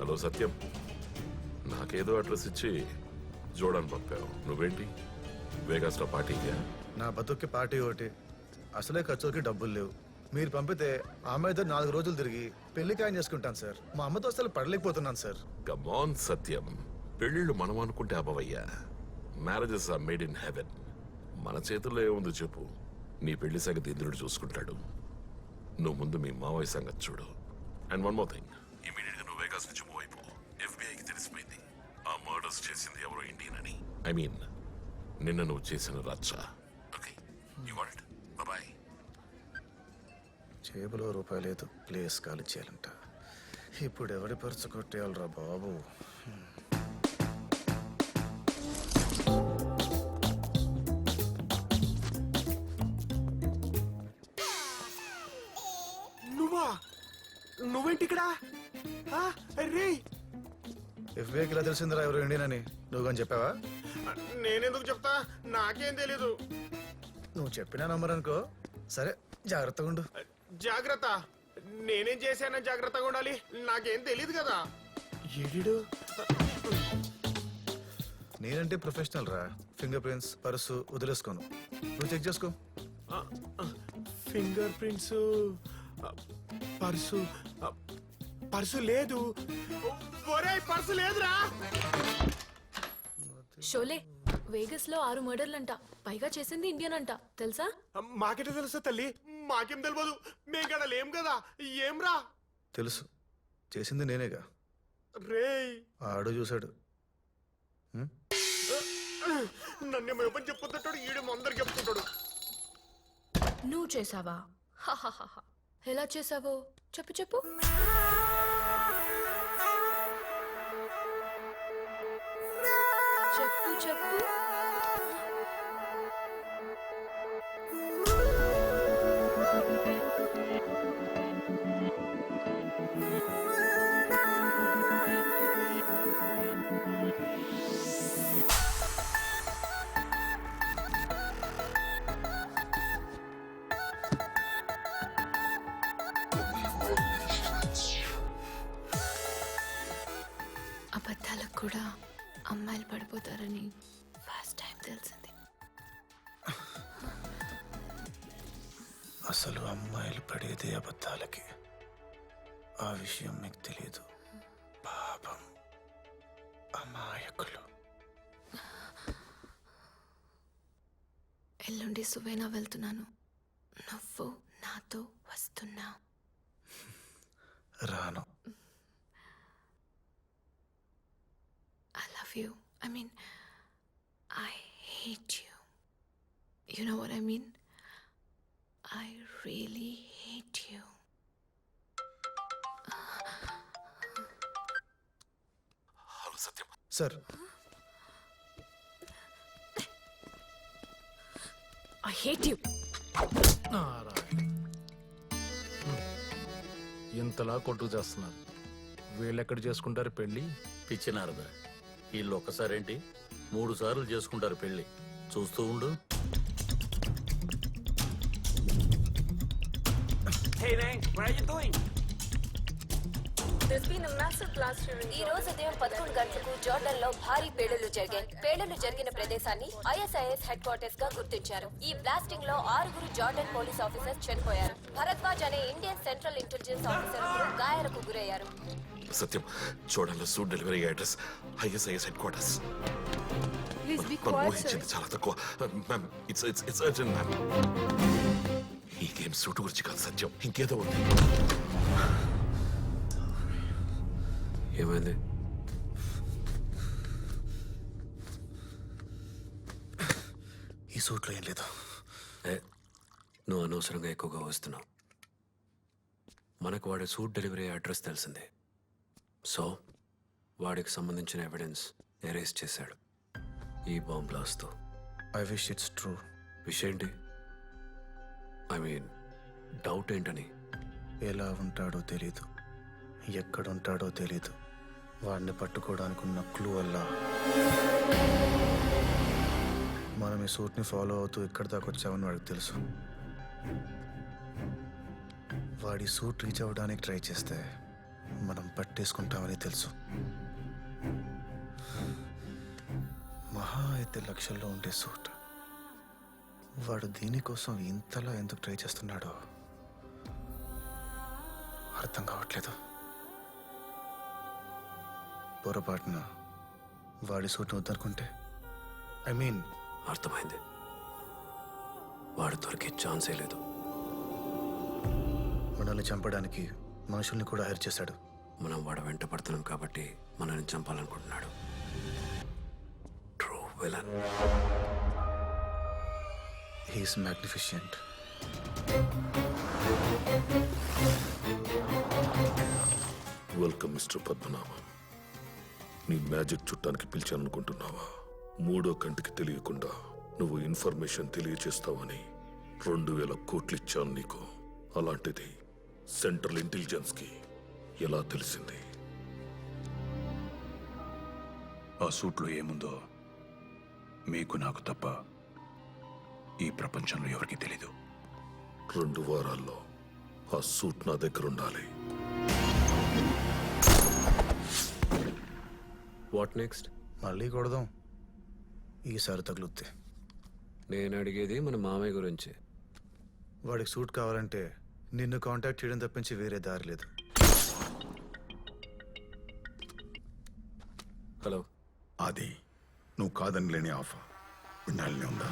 Hello సత్యం, నాకేదో address ఇచ్చి జోడాన్ పంపావు. నువ్వేంటి వేగాస్ లో పార్టీగా? నా బతుక్కి పార్టీ ఒకటి, అసలే ఖర్చులకి డబ్బులు లేవు. మీరు పంపితే ఆ అమ్మాయితో 4 రోజులు తిరిగి పెళ్లి ఖాయం చేసుకుంటాను సార్. మా అమ్మతో అసలు పడలేకపోతున్నాను సార్. కమాన్ సత్యం, పెళ్ళిళ్ళు మనం అనుకుంటే అవ్వవయ్యా. Marriages are made in heaven. మన చేతుల్లో ఏముంది చెప్పు. నీ పెళ్లి సంగతి ఇంద్రుడు చూసుకుంటాడు. నువ్వు ముందు మీ మావయ్య సంగతి చూడు. And one more thing, immediate గా నువ్వు వేగాస్ నుంచి మూవ్ అయిపో. FBI కి తెలిసిపోయింది ఆ మర్డర్స్ చేసింది ఎవరో ఇండియన్ అని. ఐ మీన్ నిన్న నువ్వు చేసిన రచ్చ. Okay, you want it? Bye. జేబులో రూపాయి లేదు, ప్లేస్ ఖాళీ చేయాలంట. ఇప్పుడు ఎవరి పరుచు కొట్టేయాలరా బాబు. నువ్వేంటి ఇక్కడ? ఎఫ్బీఐకి ఇలా తెలిసిందిరా ఎవరు ఇండియన్ అని. నువ్వు కానీ చెప్పావా? నేనెందుకు చెప్తా, నాకేం తెలీదు. నువ్వు చెప్పినా నంబర్ అనుకో. సరే, జాగ్రత్తగా ఉండు. జాగ్రత్త? నేనేం చేశానని జాగ్రత్తగా ఉండాలి? నాకేం తెలీదు కదా. ఏడు నేనంటే ప్రొఫెషనల్ రా. ఫింగర్ ప్రింట్స్, పర్సు వదిలేసుకోను. నువ్వు చెక్ చేసుకో. ఫింగర్ ప్రింట్స్, పర్సు పర్సు లేదు. ఒరేయ్, పర్సు లేదురా. షోలే, వేగస్ లో 6 మర్డర్లంట. పైగా చేసింది ఇండియన్ అంట, తెలుసా? మాకెట తెలుసా తల్లి? మాకేం తెలియదు, మేము కదా లేం కదా. ఏం రా? తెలుసు, చేసింది నేనేగా. రేయ్, ఆడు చూశాడు. నన్ను ఏమని చెప్పుతుంటాడు, ఈడు అందరికి చెప్పుకుంటాడు. నువ్వు చేసావా? ఎలా చేసావో చెప్పు చెప్పు. చెప్పు చెప్పు. అబద్ధాలకు కూడా అమ్మాయిలు పడిపోతారని ఫస్ట్ టైం తెలిసింది. అసలు అమ్మాయిలు పడేదే అబద్ధాలకి. ఆ విషయం మీకు తెలియదు. పాపం అమాయకులు. ఎల్లుండి సువేనా వెళ్తున్నాను. నువ్వు నాతో వస్తున్నా? రాను. I love you. I mean, I hate you. You know what I mean? I really hate you. Hello Satyam. Sir, I hate you. ఇంతలా కొట్టుకు చేస్తున్నారు. వీళ్ళెక్కడ చేసుకుంటారు పెళ్లి? పిచ్చినారదా, వీళ్ళు ఒక్కసారేంటి 3 సార్లు చేసుకుంటారు పెళ్లి. చూస్తూ ఉండు. ఈ రోజు ఉదయం 11 గంటలకు జార్డన్ లో భారీ పేలుళ్లు జరిగాయి. పేలుళ్లు జరిగిన ప్రదేశాన్ని ISIS హెడ్ క్వార్టర్స్ గా గుర్తించారు. ఈ బ్లాస్టింగ్ లో 6 జార్డన్ పోలీస్ ఆఫీసర్స్ చనిపోయారు. భరద్వాజ్ అనే ఇండియన్ సెంట్రల్ ఇంటెలిజెన్స్ ఆఫీసర్ గాయాలకు గురయ్యారు. సత్యం, చూడాలి suit delivery address ISIS headquarters. ఊహించింది చాలా తక్కువ. Ma'am, it's urgent ma'am. ఈ గేమ్ సూట్ గురించి కాదు సత్యం, ఇంకేదో ఉంది. ఏమైంది? ఈ సూట్లో ఏం లేదు. నువ్వు అనవసరంగా ఎక్కువగా వస్తున్నావు. మనకు వాడి సూట్ డెలివరీ అడ్రస్ తెలిసిందే. సో వాడికి సంబంధించిన ఎవిడెన్స్ ఎరేజ్ చేశాడు ఈ బాంబ్ బ్లాస్ట్తో. I wish it's true. విషయం ఏంటి? ఐ మీన్ డౌట్ ఏంటని? ఎలా ఉంటాడో తెలీదు, ఎక్కడుంటాడో తెలీదు. వాడిని పట్టుకోవడానికి ఉన్న క్లూ వల్ల మనం ఈ సూట్ని ఫాలో అవుతూ ఇక్కడి దాకా వచ్చామని వాడికి తెలుసు. వాడి సూట్ రీచ్ అవ్వడానికి ట్రై చేస్తే మనం పట్టేసుకుంటామని తెలుసు. మహా అయితే లక్షల్లో ఉండే సూట్ వాడు దీనికోసం ఇంతలా ఎందుకు ట్రై చేస్తున్నాడో అర్థం కావట్లేదు. పొరపాటున వాడి సూట్ను వద్దనుకుంటే ఐ మీన్ అర్థమైంది. వాడు దొరికే ఛాన్సే లేదు. మనల్ని చంపడానికి మనుషుల్ని కూడా హైర్ చేశాడు. మనం వాడు వెంట పడుతున్నాం కాబట్టి మనల్ని చంపాలనుకుంటున్నాడు. True villain. He's magnificent. Welcome mister Padmanabham. నీ మ్యాజిక్ చుట్టానికి పిలిచాననుకుంటున్నావా? మూడో కంటికి తెలియకుండా నువ్వు ఇన్ఫర్మేషన్ తెలియచేస్తావని 2000 కోట్లు ఇచ్చాను నీకు. అలాంటిది సెంట్రల్ ఇంటెలిజెన్స్ కి ఎలా తెలిసింది? ఆ సూట్లో ఏముందో మీకు నాకు తప్ప ఈ ప్రపంచంలో ఎవరికీ తెలీదు. 2 వారాల్లో ఆ సూట్ నా దగ్గర ఉండాలి. What next? మళ్ళీ కొడదాం, ఈసారి తగులుద్ది. నేను అడిగేది మన మామయ్య గురించి. వాడికి సూట్ కావాలంటే నిన్ను కాంటాక్ట్ చేయడం తప్పించి వేరే దారి లేదు. హలో. అది నువ్వు కాదని లేని ఆఫర్ వినాలని ఉందా?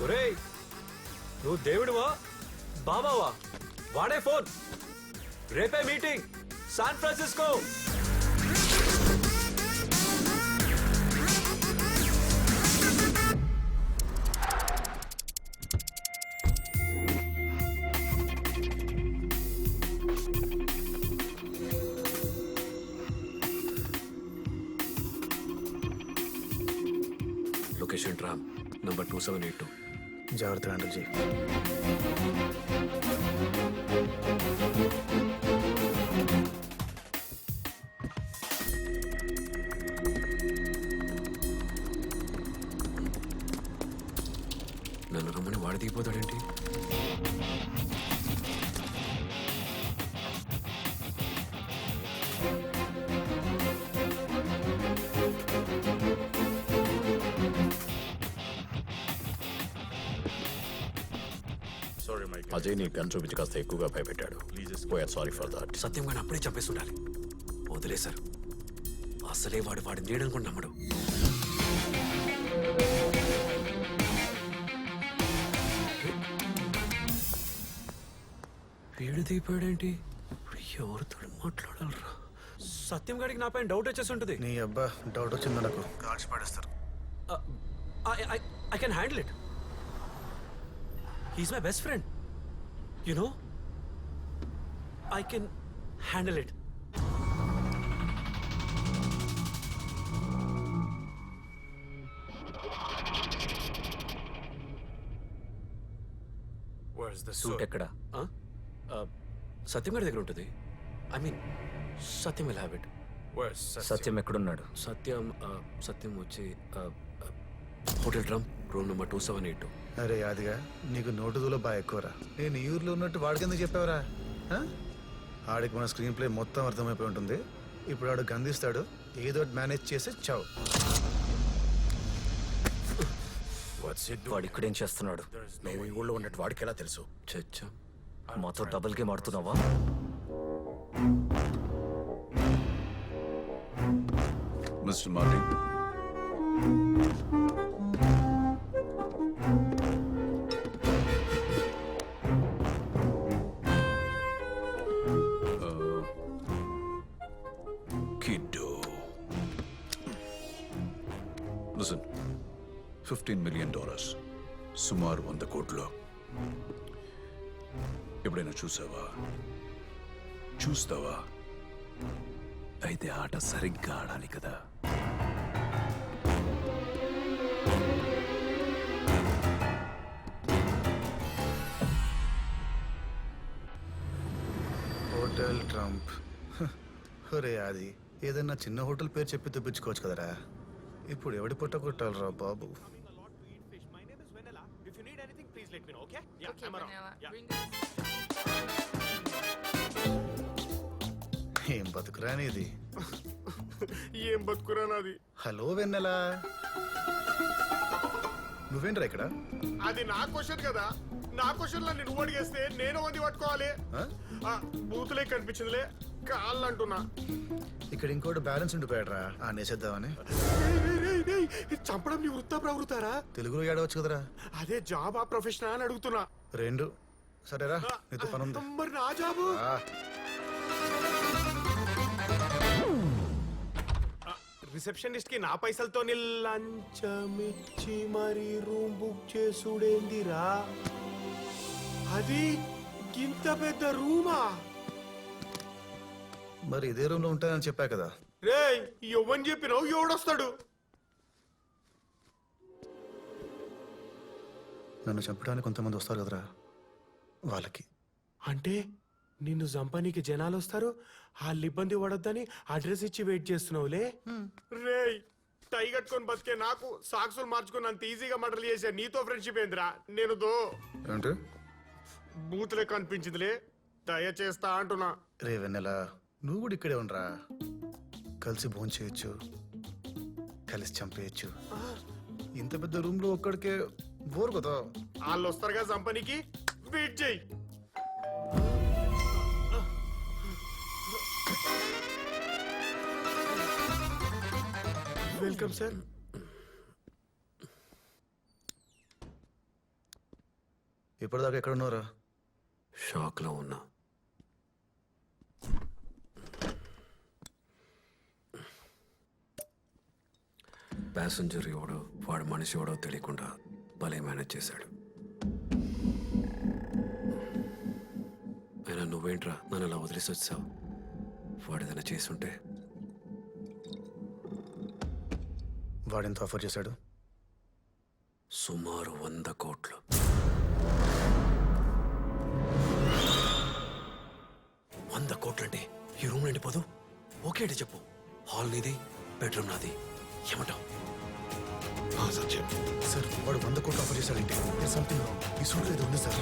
ఒరేయ్, నువ్వు దేవుడివా బాబావా? వాడే ఫోన్. రేపే meeting San Francisco. Location tram number 2782. జాగ్రత్తగా హ్యాండిల్ చేయి. నన్ను రమ్మని వాడి దిగిపోతాడేంటి? అజయ్ నీ గన్ చూపించి కాస్త ఎక్కువగా భయపెట్టాడు. Sorry for that. సత్యం గాని అప్పుడే చంపేసి ఉండాలి. వదిలేశారు. అసలే వాడి నీడనుకుని నమ్మడు. వీడు దిగిపోయాడేంటి? ఎవరితో మాట్లాడాలరా? సత్యం గారికి నా పైన డౌట్ వచ్చేసి ఉంటుంది. నీ అబ్బా డౌట్ వచ్చింది నాకు. కాల్చి పడేస్తారు. I can handle it. He's my best friend. You know? I can handle it. Suit ఎక్కడ? సత్యం గారి దగ్గర ఉంటుంది. I mean Satyam will have it. Satyam ఎక్కడున్నాడు? సత్యం వచ్చి హోటల్ డ్రమ్ రూమ్ నెంబర్ 2782. అరే యాదిగా, నీకు నోటు దూలో బాగా ఎక్కువరా. నేను ఈ ఊర్లో ఉన్నట్టు వాడికి ఎందుకు చెప్పావరా? ఆడికి మన స్క్రీన్ ప్లే మొత్తం అర్థమైపోయి ఉంటుంది. ఇప్పుడు ఆడు గందిస్తాడు, ఏదో మేనేజ్ చేసి చావు. వాడు ఇక్కడేం చేస్తున్నాడు? మేము ఈ ఊళ్ళో ఉన్నట్టు వాడికి ఎలా తెలుసు? చచ్చా. మాతో డబుల్ గేమ్ ఆడుతున్నావా? Mister Martin, kiddo, listen, $15 million, సుమారు 100 కోట్లు. ఎప్పుడైనా చూస్తావా? అయితే ఆట సరిగ్గా ఆడాలి కదా. Hotel Trump. ఒరే అది ఏదైనా చిన్న హోటల్ పేరు చెప్పి తెప్పించుకోవచ్చు కదరా. ఇప్పుడు ఎవడి పుట్ట కొట్టాలరా బాబు. My name is Vanilla. If you need anything, please let me know, okay? Yeah, I'm around. Yeah. ఏం బతుకురా ఇది. ఏం బతుకురా నాది. హలో వెన్నెలా, నువ్వేంట్రా ఇక్కడ? అది నా క్వశ్చన్ కదా. నా క్వశ్చన్ లో నువ్వు అడిగేస్తే నేను వంది పట్టుకోవాలి. ఆ? బూతులే కనిపించిందిలే, కాళ్ళు అంటున్నా. ఇక్కడ ఇంకోటి బ్యాలెన్స్ ఉండిపోయాడరా, ఆ నేసేద్దామని. చంపడం నీ వృత్తా ప్రవృత్తారా? తెలుగులో ఏడవచ్చు కదరా. అదే జాబ్ ఆ ప్రొఫెషన్ అని అడుగుతున్నా. రెండు. సరేరా, నీతో పని ఉంది. మరి నా జాబు ఆ, రిసెప్షనిస్ట్ కి నా పైసలతో లంచమిచ్చి మరి రూమ్ బుక్ చేసుడేందిరా? అది ఇంత పెద్ద రూమా? మరి ఇదే రూమ్ లో ఉంటానని చెప్పా కదా. రే ఎవని చెప్పినావు? ఎవడొస్తాడు? నన్ను చంపడానికి కొంతమంది వస్తారు కదరా, వాళ్ళకి. అంటే నిన్ను చంపనీకి జనాలు వస్తారు, వాళ్ళు ఇబ్బంది పడొద్దని అడ్రస్ ఇచ్చి వెయిట్ చేస్తున్నావులే. రే టై కట్టుకొని బతికే నాకు సాక్సులు మార్చుకుని అంత ఈజీగా మర్డర్లు చేసా నీతో ఫ్రెండ్షిప్ ఏందిరా? నేను ఏంటి బూతులే కనిపించిందిలే, దయచేస్తా అంటున్నా. రే వెన్నెలా, నువ్వు కూడా ఇక్కడే ఉండరా. కలిసి భోంచేయచ్చు, కలిసి చంపేయచ్చు. ఇంత పెద్ద రూమ్ లో ఒక్కడికే బోర్ కదా. వాళ్ళు వస్తారుగా చంపనీకి, వెయిట్ చేయి. Welcome sir. ఇప్పటిదాకా ఎక్కడ ఉన్నారా? షాక్లో ఉన్నా. ప్యాసింజర్ ఎవడో వాడు మనిషి ఎవడో తెలియకుండా భలే మేనేజ్ చేశాడు. అయినా నువ్వేంట్రా నన్ను అలా వదిలేసి వచ్చావు? వాడేదైనా చేసుంటే. వాడెంత ఆఫర్ చేశాడు? సుమారు 100 కోట్లు. 100 కోట్లంటే ఈ రూమ్ నిండిపోదు. ఓకే అంటే చెప్పు. హాల్ నీది, బెడ్రూమ్ నాది, ఏమంటావు? సత్యం, సార్ వాడు 100 కోట్లు ఆఫర్ చేశాడంటే సంథింగ్ రాంగ్. ఈ సూట్లో ఏదో ఉంది సార్.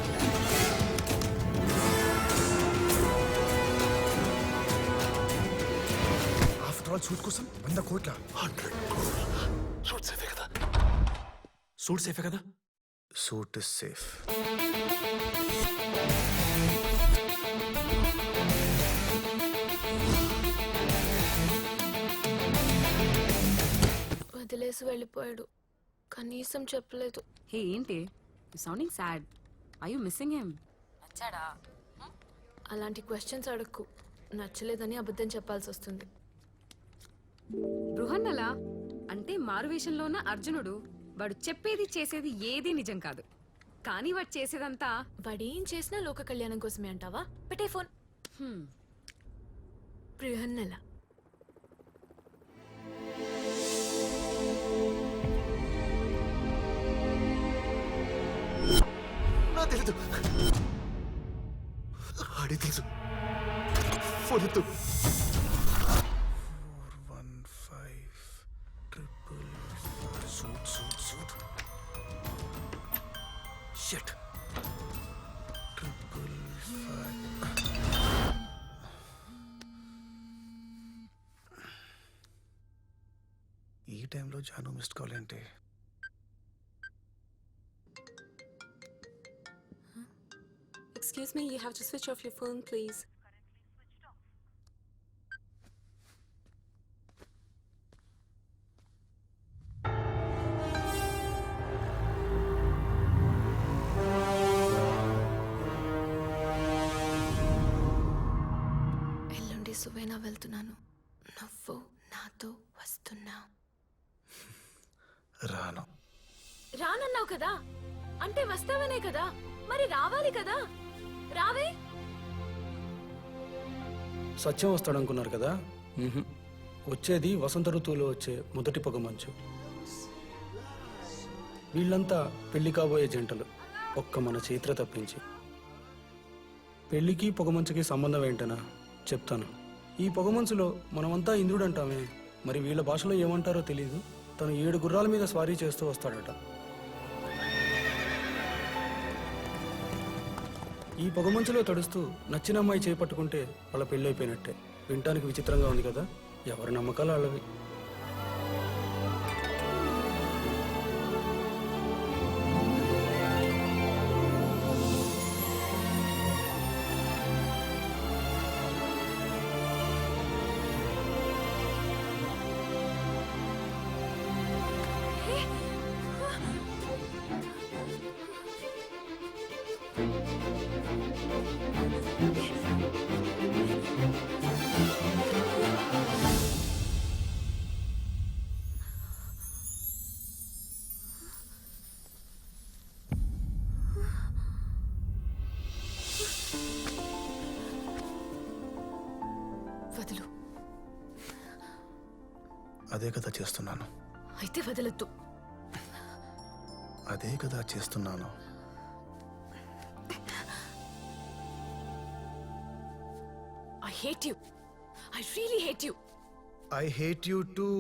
ఆఫ్టర్ ఆల్ సూట్ కోసం 100 కోట్ల. 100 కోట్లు. సూట్ సేఫే కదా? సూట్ సేఫే కదా? Suit is safe. వదిలేసి వెళ్ళిపోయాడు, కనీసం చెప్పలేదు. హే ఏంటి sounding sad? I you missing him? నచ్చాడా? అలాంటి క్వశ్చన్స్ అడక్కు. నచ్చలేదని అబద్ధం చెప్పాల్సి వస్తుంది. బృహన్నలా అంటే మారువేషంలో ఉన్న అర్జునుడు. వాడు చెప్పేది చేసేది ఏది నిజం కాదు, కానీ వాడు చేసేదంతా వాడేం చేసినా లోక కళ్యాణం కోసమే అంటావా? పెట్టే ఫోన్. బృహన్నల. నాకు తెలీదు. ఆడి తెలుసు. ఫోన్ ఎత్తు. 415 సూట్ సూట్ సూట్. షిట్. 555. ఈ టైంలో జాను మిస్డ్ కాల్ ఏంటి? Excuse me, you have to switch off your phone, please. ఎల్లుండి సువేనా వెళ్తున్నాను. నువ్వు నాతో వస్తున్నా. రాను. రానన్నావు కదా, అంటే వస్తావనే కదా. మరి రావాలి కదా, రావే. సత్యం వస్తాడనుకున్నారు కదా? వచ్చేది వసంత ఋతువులో వచ్చే మొదటి పొగ మంచు. వీళ్ళంతా పెళ్లి కాబోయే జంటలు, ఒక్క మన చైత్ర తప్పించి. పెళ్లికి పొగమంచుకి సంబంధం ఏంటనా చెప్తాను. ఈ పొగమంచులో మనమంతా ఇంద్రుడు అంటామే, మరి వీళ్ళ భాషలో ఏమంటారో తెలీదు. తను 7 గుర్రాల మీద స్వారీ చేస్తూ వస్తాడట. ఈ పొగమంచులో తడుస్తూ నచ్చిన అమ్మాయి చేపట్టుకుంటే వాళ్ళ పెళ్ళైపోయినట్టే. వినటానికి విచిత్రంగా ఉంది కదా, ఎవరి నమ్మకాలు వాళ్ళవి. వదులు. అదే కదా చేస్తున్నాను. అయితే వదలొద్దు. అదే కదా చేస్తున్నాను. I hate you. I really hate you. I hate you too.